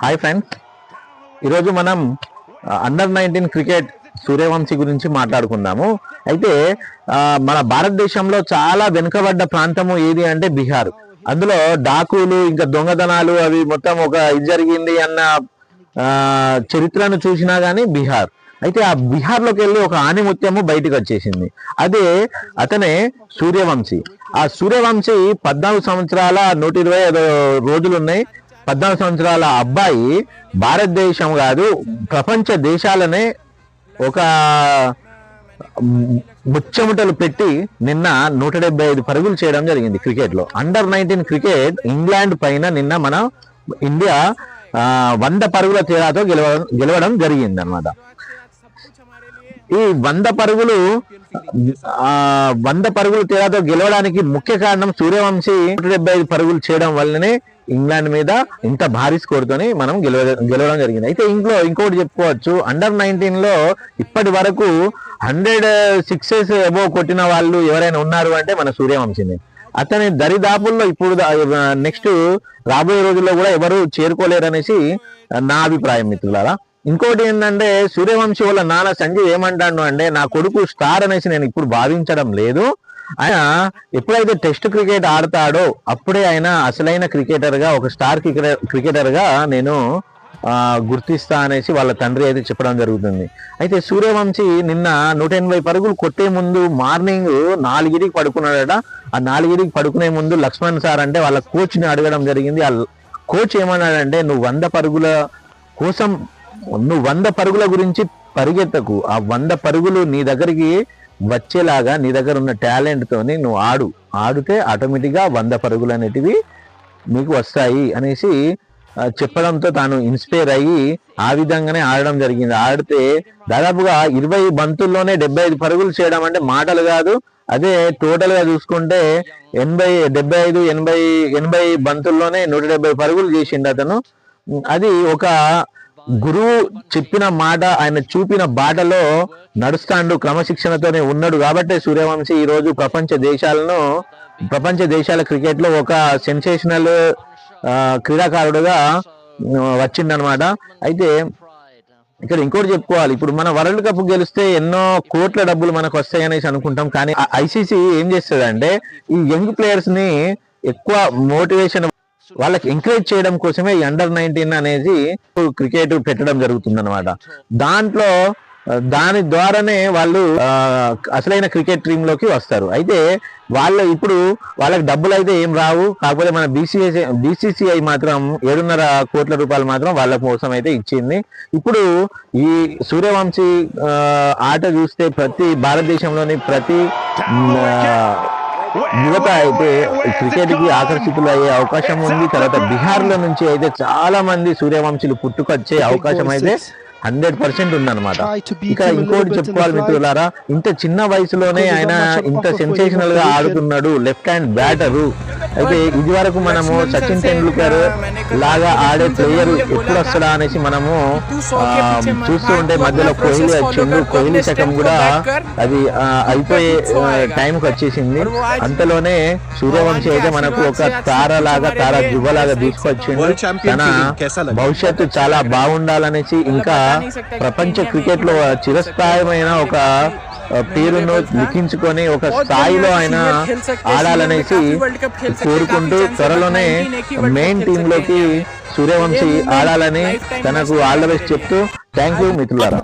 Hi friends, ఈరోజు మనం under-19 cricket Suryavanshi గురించి మాట్లాడుకుందాము. అయితే మన భారతదేశంలో చాలా వెనుకబడ్డ ప్రాంతము ఏది అంటే బీహార్. అందులో డాకులు ఇంకా దొంగతనాలు అవి మొత్తం ఒక ఇది జరిగింది అన్న చరిత్రను చూసినా గానీ బీహార్. అయితే ఆ బీహార్లోకి వెళ్ళి ఒక ఆణిముత్యము బయటకు వచ్చేసింది. అదే అతనే సూర్యవంశీ. ఆ సూర్యవంశీ 14 సంవత్సరాల 125 రోజులు ఉన్నాయి. 14 సంవత్సరాల అబ్బాయి భారతదేశం కాదు ప్రపంచ దేశాలనే ఒక ముచ్చముటలు పెట్టి నిన్న 175 పరుగులు చేయడం జరిగింది క్రికెట్ లో. అండర్-19 క్రికెట్ ఇంగ్లాండ్ పైన నిన్న మన ఇండియా 100 పరుగుల తేడాతో గెలవడం జరిగింది అన్నమాట. ఈ 100 పరుగులు తేడాతో గెలవడానికి ముఖ్య కారణం సూర్యవంశీ 175 పరుగులు చేయడం వల్లనే ఇంగ్లాండ్ మీద ఇంత భారీ స్కోర్ తోని మనం గెలవడం జరిగింది. అయితే ఇంకోటి చెప్పుకోవచ్చు, అండర్-19 లో ఇప్పటి వరకు 100 సిక్సెస్ అబోవ్ కొట్టిన వాళ్ళు ఎవరైనా ఉన్నారు అంటే మన సూర్యవంశీని. అతని దరిదాపుల్లో ఇప్పుడు నెక్స్ట్ రాబోయే రోజుల్లో కూడా ఎవరు చేరుకోలేరు అనేసి నా అభిప్రాయం మిత్రులారా. ఇంకోటి ఏంటంటే సూర్యవంశీ వాళ్ళ నాన్న సంజయ్ ఏమంటాడు అంటే, నా కొడుకు స్టార్ అనేసి నేను ఇప్పుడు భావించడం లేదు. ఆయన ఎప్పుడైతే టెస్ట్ క్రికెట్ ఆడతాడో అప్పుడే ఆయన అసలైన క్రికెటర్ గా, ఒక స్టార్ క్రికెటర్ గా నేను గుర్తిస్తా అనేసి వాళ్ళ తండ్రి అయితే చెప్పడం జరుగుతుంది. అయితే సూర్యవంశీ నిన్న 180 పరుగులు కొట్టే ముందు మార్నింగ్ 4కి పడుకున్నాడట. ఆ 4కి పడుకునే ముందు లక్ష్మణ్ సార్ అంటే వాళ్ళ కోచ్ ని అడగడం జరిగింది. ఆ కోచ్ ఏమన్నాడంటే, నువ్వు 100 పరుగుల గురించి పరిగెత్తకు, ఆ 100 పరుగులు నీ దగ్గరికి వచ్చేలాగా నీ దగ్గర ఉన్న టాలెంట్ తోని నువ్వు ఆడితే ఆటోమేటిక్ గా 100 పరుగులు అనేటివి నీకు వస్తాయి అనేసి చెప్పడంతో తాను ఇన్స్పైర్ అయ్యి ఆ విధంగానే ఆడడం జరిగింది. ఆడితే దాదాపుగా 20 బంతుల్లోనే 75 పరుగులు చేయడం అంటే మాటలు కాదు. అదే టోటల్ గా చూసుకుంటే 80 బంతుల్లోనే 170 పరుగులు చేసిండు అతను. అది ఒక గురువు చెప్పిన మాట, ఆయన చూపిన బాటలో నడుస్తాండు, క్రమశిక్షణతోనే ఉన్నాడు కాబట్టి సూర్యవంశీ ఈ రోజు ప్రపంచ దేశాల క్రికెట్ లో ఒక సెన్సేషనల్ క్రీడాకారుడుగా వచ్చిండనమాట. అయితే ఇక్కడ ఇంకోటి చెప్పుకోవాలి, ఇప్పుడు మన వరల్డ్ కప్ గెలిస్తే ఎన్నో కోట్ల డబ్బులు మనకు వస్తాయి అనేసి అనుకుంటాం. కానీ ఐసీసీ ఏం చేస్తుందంటే ఈ యంగ్ ప్లేయర్స్ ని ఎక్కువ మోటివేషన్, వాళ్ళకి ఎంకరేజ్ చేయడం కోసమే ఈ అండర్-19 అనేది క్రికెట్ పెట్టడం జరుగుతుంది అనమాట. దాని ద్వారానే వాళ్ళు అసలైన క్రికెట్ టీమ్ లోకి వస్తారు. అయితే వాళ్ళకి డబ్బులు అయితే ఏం రావు. కాకపోతే మన బీసీసీఐ మాత్రం 7.5 కోట్ల రూపాయలు మాత్రం వాళ్ళ కోసం అయితే ఇచ్చింది. ఇప్పుడు ఈ సూర్యవంశీ ఆట చూస్తే భారతదేశంలోని ప్రతి యువత అయితే క్రికెట్ కి ఆకర్షితులు అయ్యే అవకాశం ఉంది. తర్వాత బీహార్ లో నుంచి అయితే చాలా మంది సూర్యవంశీలు పుట్టుకొచ్చే అవకాశం అయితే 100% ఉందన్నమాట. ఇక ఇంకోటి చెప్పుకోవాలి మిత్రులారా, ఇంత చిన్న వయసులోనే ఆయన ఇంత సెన్సేషనల్ గా ఆడుతున్నాడు, లెఫ్ట్ హ్యాండ్ బ్యాటరు. అయితే ఇది వరకు మనము సచిన్ టెండూల్కర్ లాగా ఆడే ప్లేయర్ ఎప్పుడు వస్తాడా అనేసి మనము చూస్తూ ఉంటే మధ్యలో కోహ్లీ వచ్చిండు. కోహ్లీ శకం కూడా అది అయిపోయే టైంకి వచ్చేసింది. అంతలోనే సూర్యవంశీ అయితే మనకు ఒక తార జువ్వలాగా తీసుకొచ్చిండు. తన భవిష్యత్తు చాలా బాగుండాలనేసి, ఇంకా ప్రపంచ క్రికెట్ లో చిరస్థాయమైన ఒక పేరును లిఖించుకొని ఒక స్థాయిలో ఆయన ఆడాలనేసి కోరుకుంటూ త్వరలోనే మెయిన్ టీమ్ లోకి సూర్యవంశీ ఆడాలని తనకు ఆల్ ద బెస్ట్ చెప్తూ థ్యాంక్ యూ మిత్రులారా.